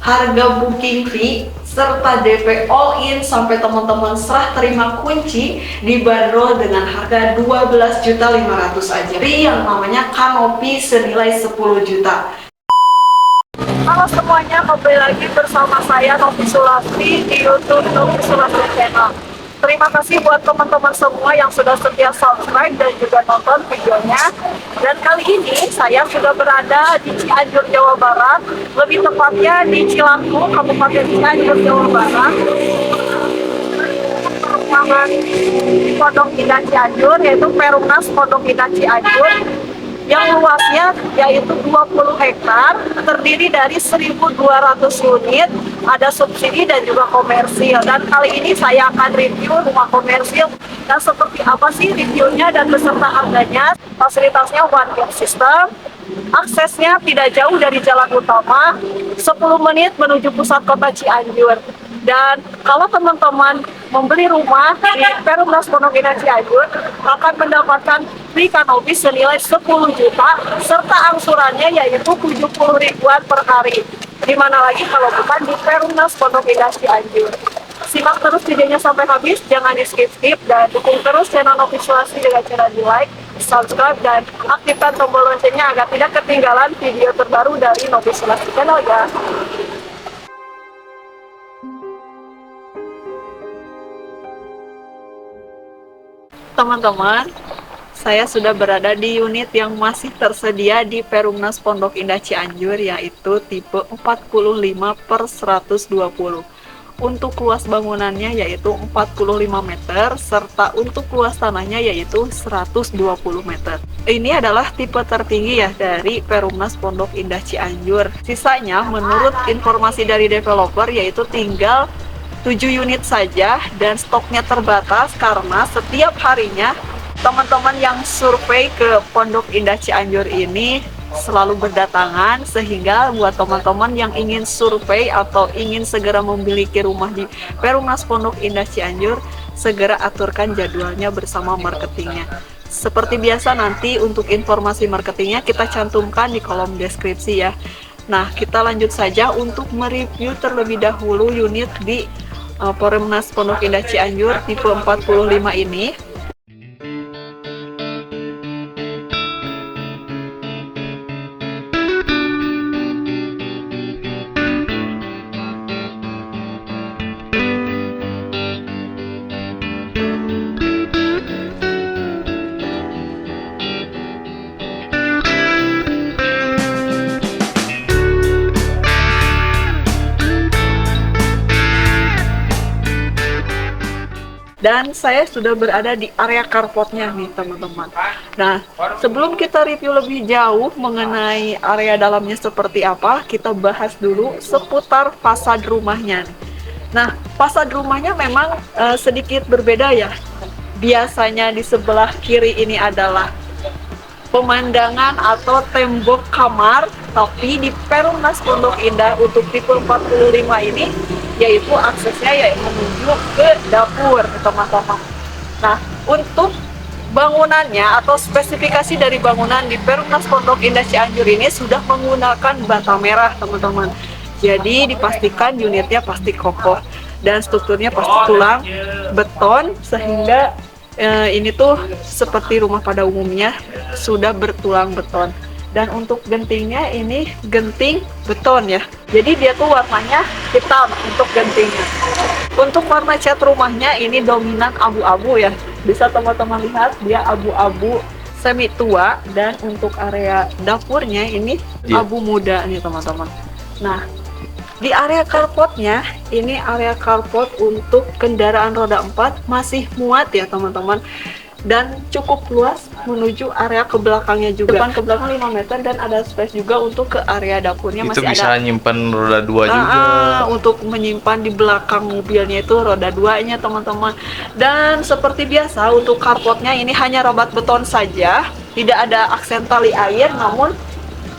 harga booking fee serta DP all in sampai teman-teman serah terima kunci dibanderol dengan harga 12.500.000 aja. Yang namanya kanopi senilai 10 juta. Halo semuanya, kembali lagi bersama saya Novi Sulastri di YouTube Novi Sulastri Channel. Terima kasih buat teman-teman semua yang sudah setia subscribe dan juga nonton videonya. Dan kali ini saya sudah berada di Cianjur, Jawa Barat, lebih tepatnya di Cilaku, Kabupaten Cianjur, Jawa Barat. Perumahan di Pondok Indah Cianjur, yaitu Perumnas Pondok Indah Cianjur, yang luasnya yaitu 20 hektar, terdiri dari 1.200 unit, ada subsidi dan juga komersil. Dan kali ini saya akan review rumah komersil dan seperti apa sih reviewnya dan beserta harganya. Fasilitasnya one gate system, aksesnya tidak jauh dari jalan utama, 10 menit menuju pusat kota Cianjur. Dan kalau teman-teman membeli rumah di Perumnas Pondok Indah Cianjur akan mendapatkan free kanopi senilai 10 juta serta angsurannya yaitu 70 ribuan per hari. Dimana lagi kalau bukan di Perumnas Pondok Indah Cianjur. Simak terus videonya sampai habis, jangan di skip-skip, dan dukung terus channel Novi Sulastri dengan cara di like, subscribe, dan aktifkan tombol loncengnya agar tidak ketinggalan video terbaru dari Novi Sulastri Channel ya. Teman-teman, saya sudah berada di unit yang masih tersedia di Perumnas Pondok Indah Cianjur, yaitu tipe 45/120. Untuk luas bangunannya yaitu 45 meter, serta untuk luas tanahnya yaitu 120 meter. Ini adalah tipe tertinggi ya dari Perumnas Pondok Indah Cianjur. Sisanya menurut informasi dari developer yaitu tinggal 7 unit saja dan stoknya terbatas karena setiap harinya teman-teman yang survei ke Pondok Indah Cianjur ini selalu berdatangan, sehingga buat teman-teman yang ingin survei atau ingin segera memiliki rumah di Perumnas Pondok Indah Cianjur, segera aturkan jadwalnya bersama marketingnya. Seperti biasa nanti untuk informasi marketingnya kita cantumkan di kolom deskripsi ya. Nah, kita lanjut saja untuk mereview terlebih dahulu unit di Perumnas Pondok Indah Cianjur tipe 45 ini. Dan saya sudah berada di area carportnya nih teman-teman. Nah, sebelum kita review lebih jauh mengenai area dalamnya seperti apa, kita bahas dulu seputar fasad rumahnya. Nah, fasad rumahnya memang sedikit berbeda ya. Biasanya di sebelah kiri ini adalah pemandangan atau tembok kamar, tapi di Perumnas Pondok Indah untuk tipe 45 ini yaitu aksesnya yaitu menuju ke dapur teman-teman. Nah, untuk bangunannya atau spesifikasi dari bangunan di Perumnas Pondok Indah Cianjur ini sudah menggunakan bata merah teman-teman. Jadi dipastikan unitnya pasti kokoh dan strukturnya pasti tulang beton, sehingga ini tuh seperti rumah pada umumnya sudah bertulang beton. Dan untuk gentingnya ini genting beton ya. Jadi dia tuh warnanya hitam untuk gentingnya. Untuk warna cat rumahnya ini dominan abu-abu ya. Bisa teman-teman lihat dia abu-abu semi tua, dan untuk area dapurnya ini abu muda nih teman-teman. Nah, di area carportnya ini area carport untuk kendaraan roda 4 masih muat ya teman-teman. Dan cukup luas menuju area ke belakangnya juga. Depan ke belakang 5 meter dan ada space juga untuk ke area dapurnya. Itu masih bisa ada nyimpan roda 2 juga. Untuk menyimpan di belakang mobilnya itu roda 2-nya teman-teman. Dan seperti biasa untuk carportnya ini hanya rabat beton saja, tidak ada aksen tali air. Namun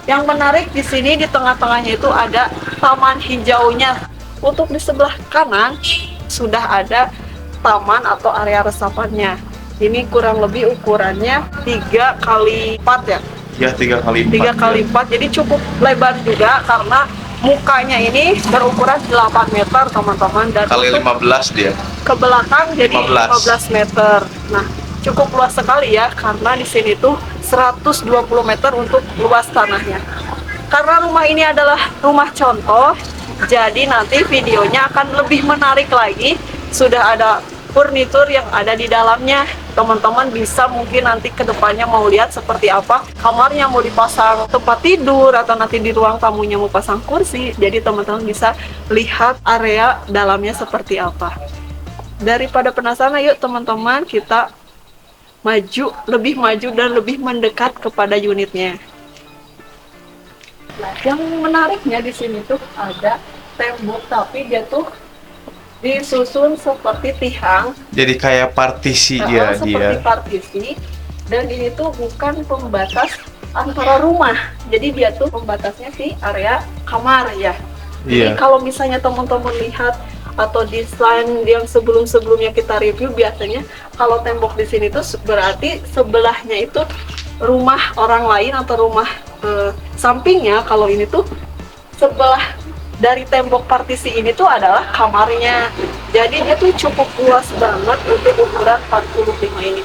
yang menarik di sini di tengah-tengahnya itu ada taman hijaunya. Untuk di sebelah kanan sudah ada taman atau area resapannya. Ini kurang lebih ukurannya 3x4 ya. Ya, 3x4. 3x4, jadi cukup lebar juga karena mukanya ini berukuran 8 meter teman-teman, dan Kali untuk 15 dia. ke belakang jadi 15 meter. Nah, cukup luas sekali ya, karena di sini tuh 120 meter untuk luas tanahnya. Karena rumah ini adalah rumah contoh, jadi nanti videonya akan lebih menarik lagi. Sudah ada furnitur yang ada di dalamnya. Teman-teman bisa mungkin nanti ke depannya mau lihat seperti apa kamarnya, mau dipasang tempat tidur atau nanti di ruang tamunya mau pasang kursi. Jadi teman-teman bisa lihat area dalamnya seperti apa. Daripada penasaran, yuk teman-teman kita lebih maju dan lebih mendekat kepada unitnya. Nah, yang menariknya di sini tuh ada tembok, tapi dia tuh disusun seperti tiang. Jadi kayak partisi ya Seperti dia. partisi. Dan ini tuh bukan pembatas antara rumah. Jadi dia tuh pembatasnya di area kamar ya. Jadi Iya. kalau misalnya teman-teman lihat atau desain yang sebelum-sebelumnya kita review, biasanya kalau tembok di sini tuh berarti sebelahnya itu rumah orang lain atau rumah sampingnya. Kalau ini tuh sebelah dari tembok partisi ini tuh adalah kamarnya. Jadi dia tuh cukup luas banget untuk ukuran 45 ini.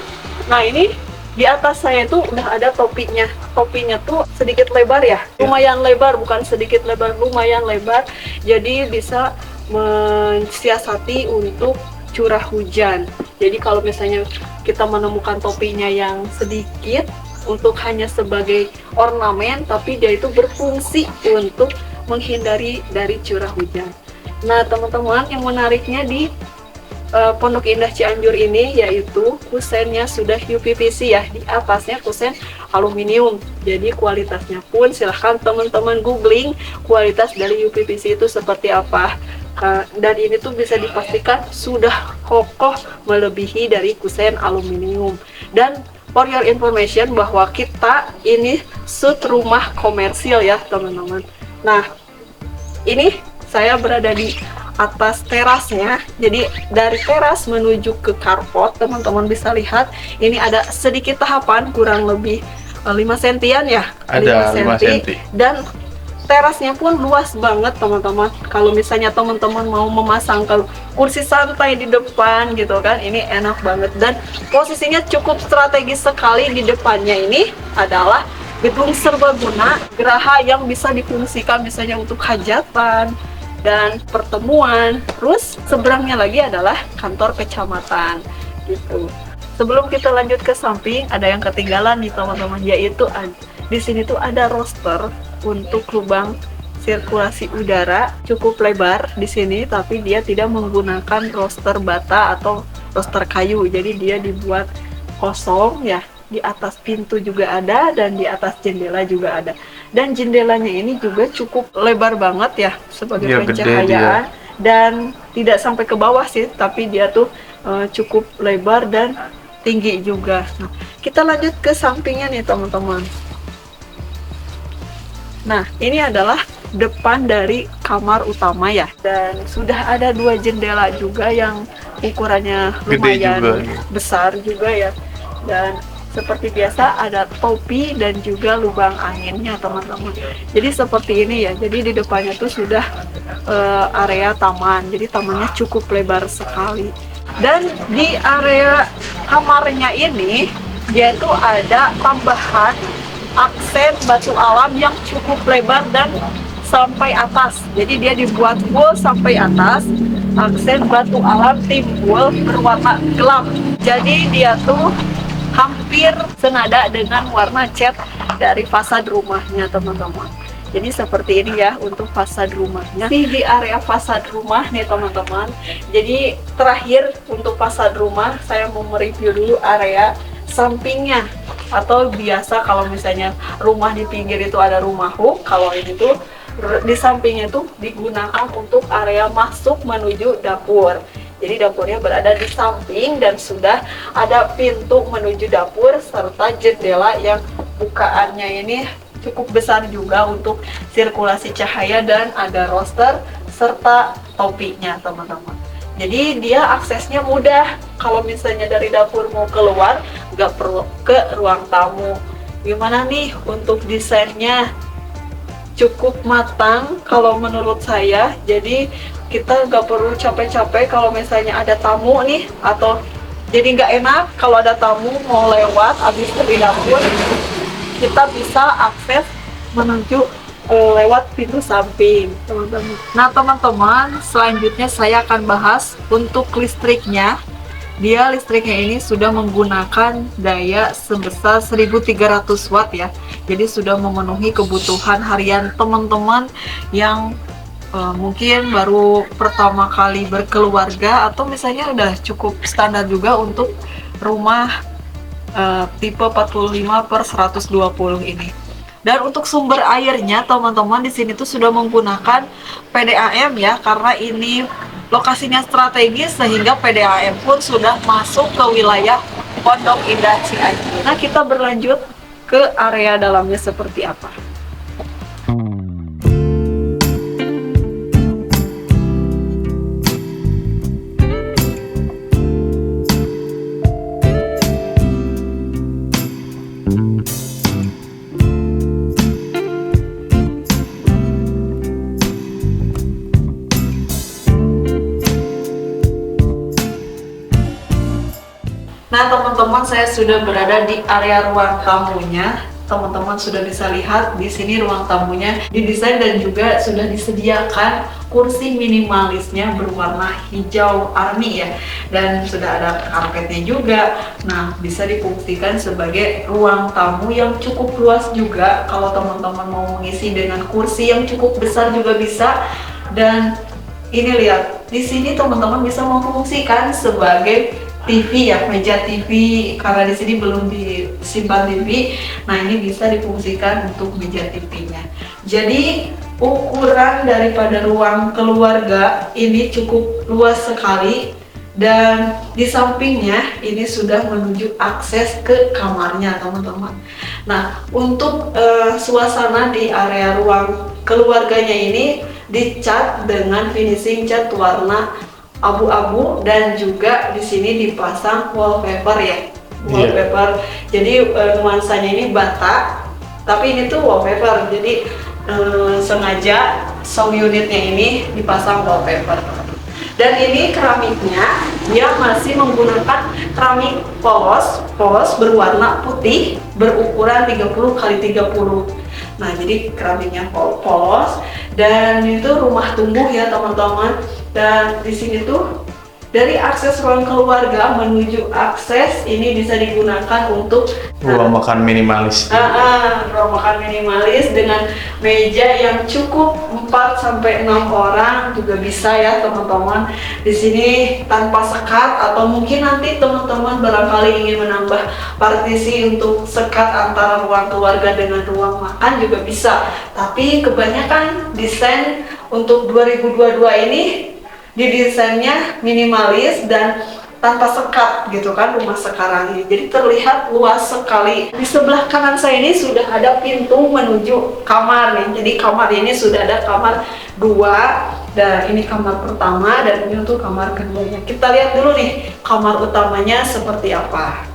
Nah, ini di atas saya tuh udah ada topinya. Topinya tuh sedikit lebar ya, lumayan lebar, bukan sedikit lebar, lumayan lebar. Jadi bisa mensiasati untuk curah hujan. Jadi kalau misalnya kita menemukan topinya yang sedikit untuk hanya sebagai ornamen, tapi dia itu berfungsi untuk menghindari dari curah hujan. Nah teman-teman, yang menariknya di Pondok Indah Cianjur ini yaitu kusennya sudah UPVC ya, di atasnya kusen aluminium. Jadi kualitasnya pun silahkan teman-teman googling kualitas dari UPVC itu seperti apa. Dan ini tuh bisa dipastikan sudah kokoh melebihi dari kusen aluminium. Dan for your information bahwa kita ini shoot rumah komersil ya teman-teman. Nah, ini saya berada di atas terasnya. Jadi dari teras menuju ke carport, teman-teman bisa lihat ini ada sedikit tahapan, kurang lebih 5 sentian ya. Ada 5 senti. Dan terasnya pun luas banget teman-teman. Kalau misalnya teman-teman mau memasang kursi santai di depan gitu kan, ini enak banget. Dan posisinya cukup strategis sekali. Di depannya ini adalah gedung serbaguna geraha yang bisa difungsikan misalnya untuk hajatan dan pertemuan. Terus seberangnya lagi adalah kantor kecamatan gitu. Sebelum kita lanjut ke samping, ada yang ketinggalan nih teman-teman, yaitu di sini tuh ada roster untuk lubang sirkulasi udara cukup lebar di sini, tapi dia tidak menggunakan roster bata atau roster kayu. Jadi dia dibuat kosong ya. Di atas pintu juga ada dan di atas jendela juga ada. Dan jendelanya ini juga cukup lebar banget ya sebagai pencahayaan, dan tidak sampai ke bawah sih, tapi dia tuh cukup lebar dan tinggi juga. Nah, kita lanjut ke sampingnya nih teman-teman. Nah, ini adalah depan dari kamar utama ya, dan sudah ada 2 jendela juga yang ukurannya lumayan besar juga ya. Dan seperti biasa ada topi dan juga lubang anginnya teman-teman. Jadi seperti ini ya. Jadi di depannya tuh sudah area taman. Jadi tamannya cukup lebar sekali. Dan di area kamarnya ini dia tuh ada tambahan aksen batu alam yang cukup lebar dan sampai atas. Jadi dia dibuat full sampai atas. Aksen batu alam timbul berwarna gelap. Jadi dia tuh hampir senada dengan warna cat dari fasad rumahnya teman-teman. Jadi seperti ini ya untuk fasad rumahnya. Di area fasad rumah nih teman-teman. Jadi terakhir untuk fasad rumah saya mau mereview dulu area sampingnya. Atau biasa kalau misalnya rumah di pinggir itu ada rumah hook, kalau ini tuh di sampingnya tuh digunakan untuk area masuk menuju dapur. Jadi dapurnya berada di samping dan sudah ada pintu menuju dapur serta jendela yang bukaannya ini cukup besar juga untuk sirkulasi cahaya, dan ada roster serta topinya teman-teman. Jadi dia aksesnya mudah. Kalau misalnya dari dapur mau keluar nggak perlu ke ruang tamu. Gimana nih untuk desainnya? cukup matang kalau menurut saya. Jadi kita nggak perlu capek-capek kalau misalnya ada tamu nih, atau jadi nggak enak kalau ada tamu mau lewat habis dari dapur, kita bisa akses menuju lewat pintu samping, teman-teman. Nah, teman-teman, selanjutnya saya akan bahas untuk listriknya. Listriknya ini sudah menggunakan daya sebesar 1300 watt ya. Jadi sudah memenuhi kebutuhan harian teman-teman yang mungkin baru pertama kali berkeluarga, atau misalnya udah cukup standar juga untuk rumah tipe 45/120 ini. Dan untuk sumber airnya, teman-teman, di sini tuh sudah menggunakan PDAM ya, karena ini lokasinya strategis sehingga PDAM pun sudah masuk ke wilayah Pondok Indah Cianjur. Nah, kita berlanjut ke area dalamnya seperti apa. Nah, teman-teman, saya sudah berada di area ruang tamunya. Teman-teman sudah bisa lihat di sini ruang tamunya didesain dan juga sudah disediakan kursi minimalisnya berwarna hijau army ya, dan sudah ada karpetnya juga. Nah, bisa difungsikan sebagai ruang tamu yang cukup luas juga. Kalau teman-teman mau mengisi dengan kursi yang cukup besar juga bisa. Dan ini lihat, di sini teman-teman bisa memfungsikan sebagai TV ya, meja TV, karena di sini belum disimpan TV. Nah, ini bisa difungsikan untuk meja TV-nya. Jadi ukuran daripada ruang keluarga ini cukup luas sekali, dan di sampingnya ini sudah menuju akses ke kamarnya, teman-teman. Nah, untuk suasana di area ruang keluarganya ini dicat dengan finishing cat warna abu-abu, dan juga di sini dipasang wallpaper ya, wallpaper. Jadi nuansanya ini bata, tapi ini tuh wallpaper. Jadi sengaja sound unitnya ini dipasang wallpaper. Dan ini keramiknya, dia masih menggunakan keramik polos berwarna putih berukuran 30x30. Nah, jadi keramiknya polos, dan itu rumah tumbuh ya, teman-teman. Dan di sini tuh dari akses ruang keluarga menuju akses ini bisa digunakan untuk ruang makan minimalis. Ruang makan minimalis dengan meja yang cukup 4-6 orang juga bisa ya, teman-teman. Di sini tanpa sekat, atau mungkin nanti teman-teman barangkali ingin menambah partisi untuk sekat antara ruang keluarga dengan ruang makan juga bisa. Tapi kebanyakan desain untuk 2022 ini didesainnya minimalis dan tanpa sekat gitu kan, rumah sekarang ini. Jadi terlihat luas sekali. Di sebelah kanan saya ini sudah ada pintu menuju kamar nih. Jadi kamar ini sudah ada kamar 2, dan ini kamar pertama, dan ini untuk kamar keduanya. Kita lihat dulu nih kamar utamanya seperti apa.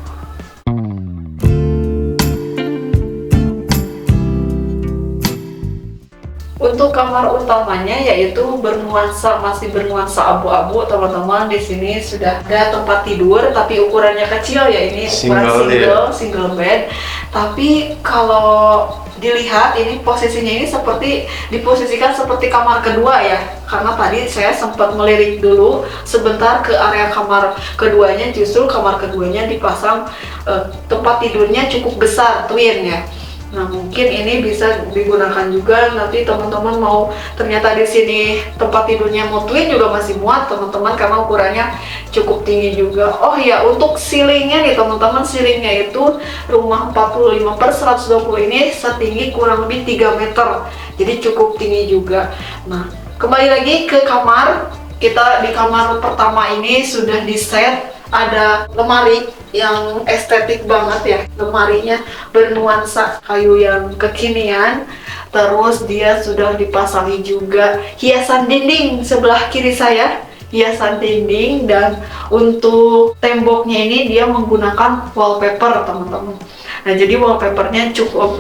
Untuk kamar utamanya yaitu masih bernuansa abu-abu, teman-teman. Di sini sudah ada tempat tidur, tapi ukurannya kecil ya, ini ukuran single bed. Tapi kalau dilihat ini posisinya ini seperti diposisikan seperti kamar kedua ya, karena tadi saya sempat melirik dulu sebentar ke area kamar keduanya. Justru kamar keduanya dipasang tempat tidurnya cukup besar, twin ya. Nah, mungkin ini bisa digunakan juga nanti teman-teman mau, ternyata di sini tempat tidurnya mau twin juga masih muat, teman-teman, karena ukurannya cukup tinggi juga. Oh ya, untuk ceilingnya nih, teman-teman, ceilingnya itu rumah 45/120 ini setinggi kurang lebih 3 meter. Jadi cukup tinggi juga. Nah, kembali lagi ke kamar. Kita di kamar pertama ini sudah di set, ada lemari yang estetik banget ya. Lemarinya bernuansa kayu yang kekinian. Terus dia sudah dipasangi juga hiasan dinding sebelah kiri saya hiasan dinding, dan untuk temboknya ini dia menggunakan wallpaper teman-teman. Nah, jadi wallpapernya cukup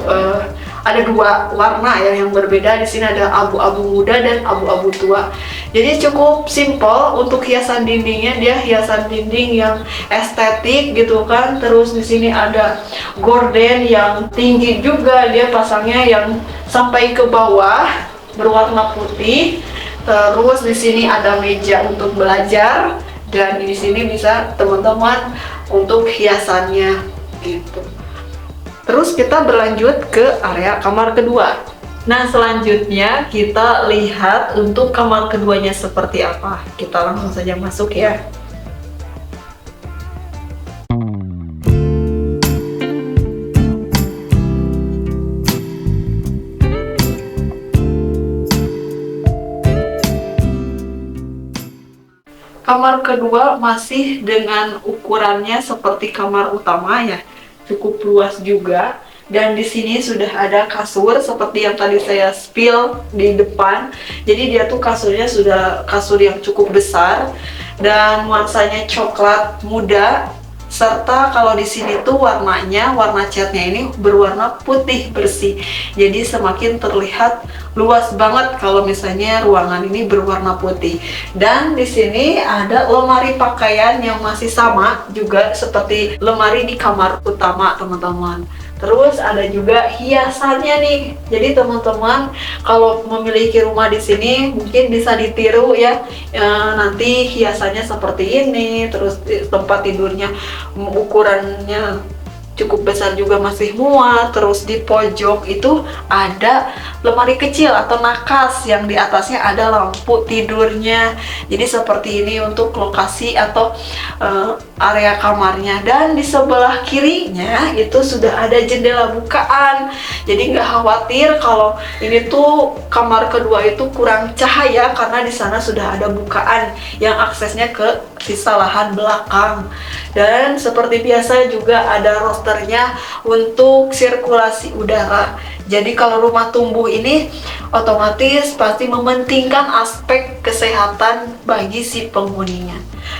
ada dua warna ya yang berbeda. Di sini ada abu-abu muda dan abu-abu tua. Jadi cukup simple untuk hiasan dindingnya, dia hiasan dinding yang estetik gitu kan. Terus di sini ada gorden yang tinggi juga, dia pasangnya yang sampai ke bawah berwarna putih. Terus di sini ada meja untuk belajar, dan di sini bisa teman-teman untuk hiasannya gitu. Terus kita berlanjut ke area kamar kedua. Nah, selanjutnya kita lihat untuk kamar keduanya seperti apa. Kita langsung saja masuk ya. Kamar kedua masih dengan ukurannya seperti kamar utama ya, cukup luas juga. Dan di sini sudah ada kasur seperti yang tadi saya spill di depan. Jadi dia tuh kasurnya sudah kasur yang cukup besar dan nuansanya coklat muda. Serta kalau di sini tuh warna catnya ini berwarna putih bersih. Jadi semakin terlihat luas banget kalau misalnya ruangan ini berwarna putih. Dan di sini ada lemari pakaian yang masih sama juga seperti lemari di kamar utama, teman-teman. Terus ada juga hiasannya nih. Jadi teman-teman kalau memiliki rumah di sini mungkin bisa ditiru ya. Nanti hiasannya seperti ini. Terus tempat tidurnya ukurannya cukup besar juga masih muat. Terus di pojok itu ada lemari kecil atau nakas yang di atasnya ada lampu tidurnya. Jadi seperti ini untuk lokasi atau area kamarnya. Dan di sebelah kirinya itu sudah ada jendela bukaan. Jadi nggak khawatir kalau ini tuh kamar kedua itu kurang cahaya, karena di sana sudah ada bukaan yang aksesnya ke sisa lahan belakang. Dan seperti biasa juga ada rosternya untuk sirkulasi udara. Jadi kalau rumah tumbuh ini otomatis pasti mementingkan aspek kesehatan bagi si penghuninya.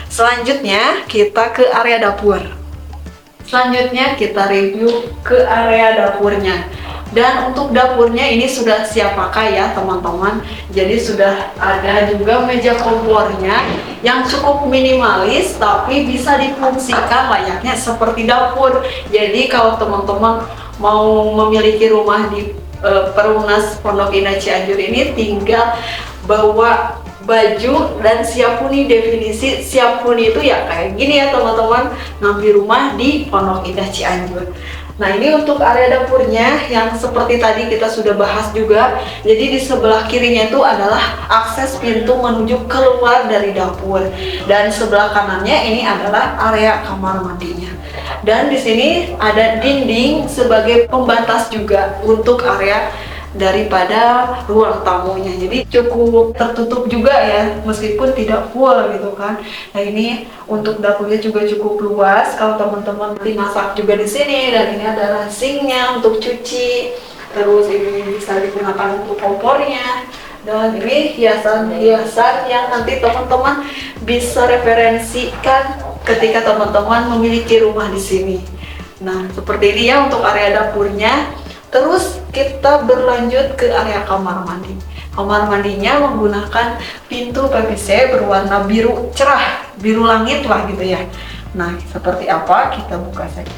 Selanjutnya kita ke area dapur. Selanjutnya kita review ke area dapurnya. Dan untuk dapurnya ini sudah siap pakai ya teman-teman. Jadi sudah ada juga meja kompornya yang cukup minimalis tapi bisa difungsikan layaknya seperti dapur. Jadi kalau teman-teman mau memiliki rumah di Perumnas Pondok Indah Cianjur ini, tinggal bawa baju dan siap huni. Definisi siap huni itu ya kayak gini ya teman-teman, ngambil rumah di Pondok Indah Cianjur. Nah, ini untuk area dapurnya yang seperti tadi kita sudah bahas juga. Jadi di sebelah kirinya itu adalah akses pintu menuju keluar dari dapur, dan sebelah kanannya ini adalah area kamar mandinya. Dan di sini ada dinding sebagai pembatas juga untuk area daripada ruang tamunya. Jadi cukup tertutup juga ya, meskipun tidak full gitu kan. Nah, ini untuk dapurnya juga cukup luas. Kalau teman-teman nanti masak juga di sini, dan ini ada sinknya untuk cuci. Terus ini bisa digunakan untuk kompornya. Dan ini hiasan-hiasan yang nanti teman-teman bisa referensikan ketika teman-teman memiliki rumah di sini. Nah, seperti ini ya untuk area dapurnya. Terus kita berlanjut ke area kamar mandi. Kamar mandinya menggunakan pintu PVC berwarna biru cerah, biru langit lah gitu ya. Nah, seperti apa? Kita buka saja.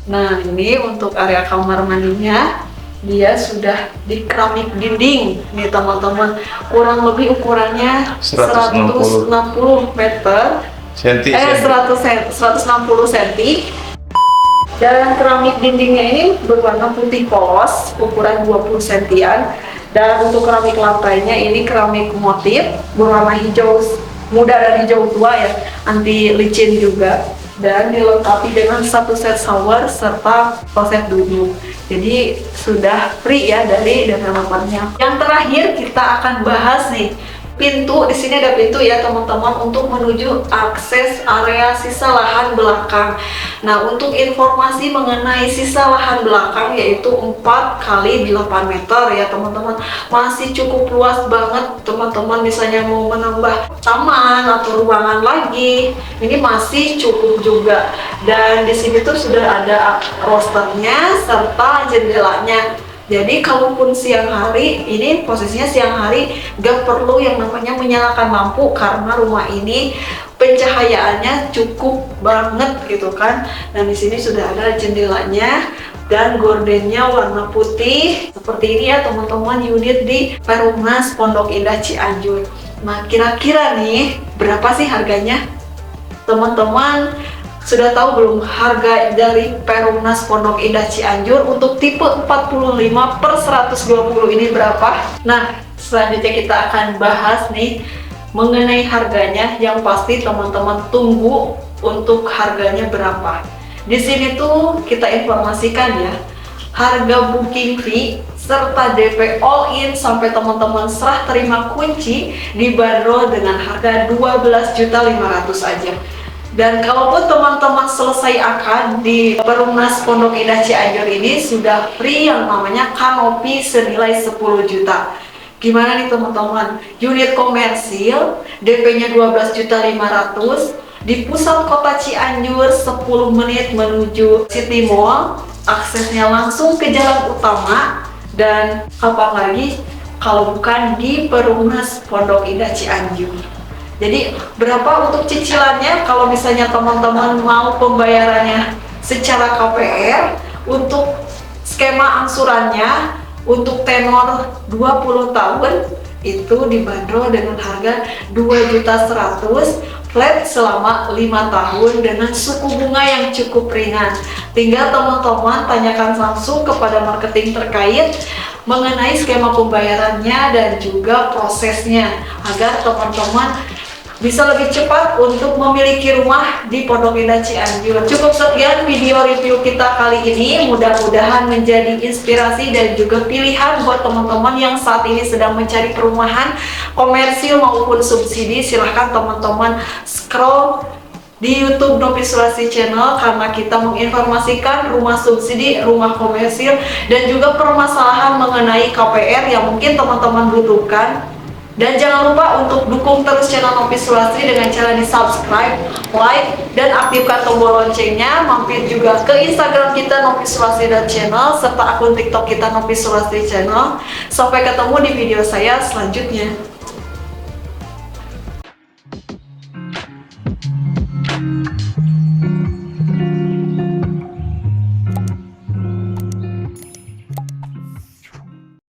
Nah, ini untuk area kamar mandinya, dia sudah di keramik dinding nih teman-teman. Kurang lebih ukurannya 160 meter. 160 cm. Dan keramik dindingnya ini berwarna putih polos, ukuran 20 cm. Dan untuk keramik lantainya ini keramik motif berwarna hijau muda dan hijau tua ya, anti licin juga. Dan dilengkapi dengan satu set shower serta kloset duduk. Jadi sudah free ya dari developernya. Yang terakhir kita akan bahas nih pintu. Di sini ada pintu ya teman-teman untuk menuju akses area sisa lahan belakang. Nah, untuk informasi mengenai sisa lahan belakang yaitu 4 kali 8 meter ya teman-teman. Masih cukup luas banget teman-teman, misalnya mau menambah taman atau ruangan lagi, ini masih cukup juga. Dan di sini tuh sudah ada rosternya serta jendelanya. Jadi kalaupun siang hari, ini posisinya siang hari, gak perlu yang namanya menyalakan lampu karena rumah ini pencahayaannya cukup banget gitu kan. Dan di sini sudah ada jendelanya dan gordennya warna putih seperti ini ya teman-teman, unit di Perumnas Pondok Indah Cianjur. Nah, kira-kira nih berapa sih harganya? Teman-teman sudah tahu belum harga dari Perumnas Pondok Indah Cianjur untuk tipe 45/120 ini berapa? Nah, selanjutnya kita akan bahas nih mengenai harganya. Yang pasti teman-teman tunggu untuk harganya berapa. Di sini tuh kita informasikan ya, harga booking fee serta DP all in sampai teman-teman serah terima kunci dibanderol dengan harga 12.500.000 aja. Dan kalaupun teman-teman selesai akad di Perumnas Pondok Indah Cianjur ini sudah free yang namanya kanopi senilai 10 juta. Gimana nih teman-teman? Unit komersil, DP-nya 12.500.000 di pusat kota Cianjur, 10 menit menuju City Mall, aksesnya langsung ke jalan utama, dan apa lagi kalau bukan di Perumnas Pondok Indah Cianjur. Jadi berapa untuk cicilannya? Kalau misalnya teman-teman mau pembayarannya secara KPR, untuk skema angsurannya untuk tenor 20 tahun itu dibanderol dengan harga 2.100.000 flat selama 5 tahun dengan suku bunga yang cukup ringan. Tinggal teman-teman tanyakan langsung kepada marketing terkait mengenai skema pembayarannya dan juga prosesnya agar teman-teman bisa lebih cepat untuk memiliki rumah di Pondok Indah Cianjur. Cukup sekian video review kita kali ini, mudah-mudahan menjadi inspirasi dan juga pilihan buat teman-teman yang saat ini sedang mencari perumahan komersil maupun subsidi. Silahkan teman-teman scroll di YouTube Novi Sulastri Channel karena kita menginformasikan rumah subsidi, rumah komersil, dan juga permasalahan mengenai KPR yang mungkin teman-teman butuhkan. Dan jangan lupa untuk dukung terus channel Novi Sulastri dengan cara di subscribe, like, dan aktifkan tombol loncengnya. Mampir juga ke Instagram kita Novi Sulastri Channel serta akun TikTok kita Novi Sulastri Channel. Sampai ketemu di video saya selanjutnya.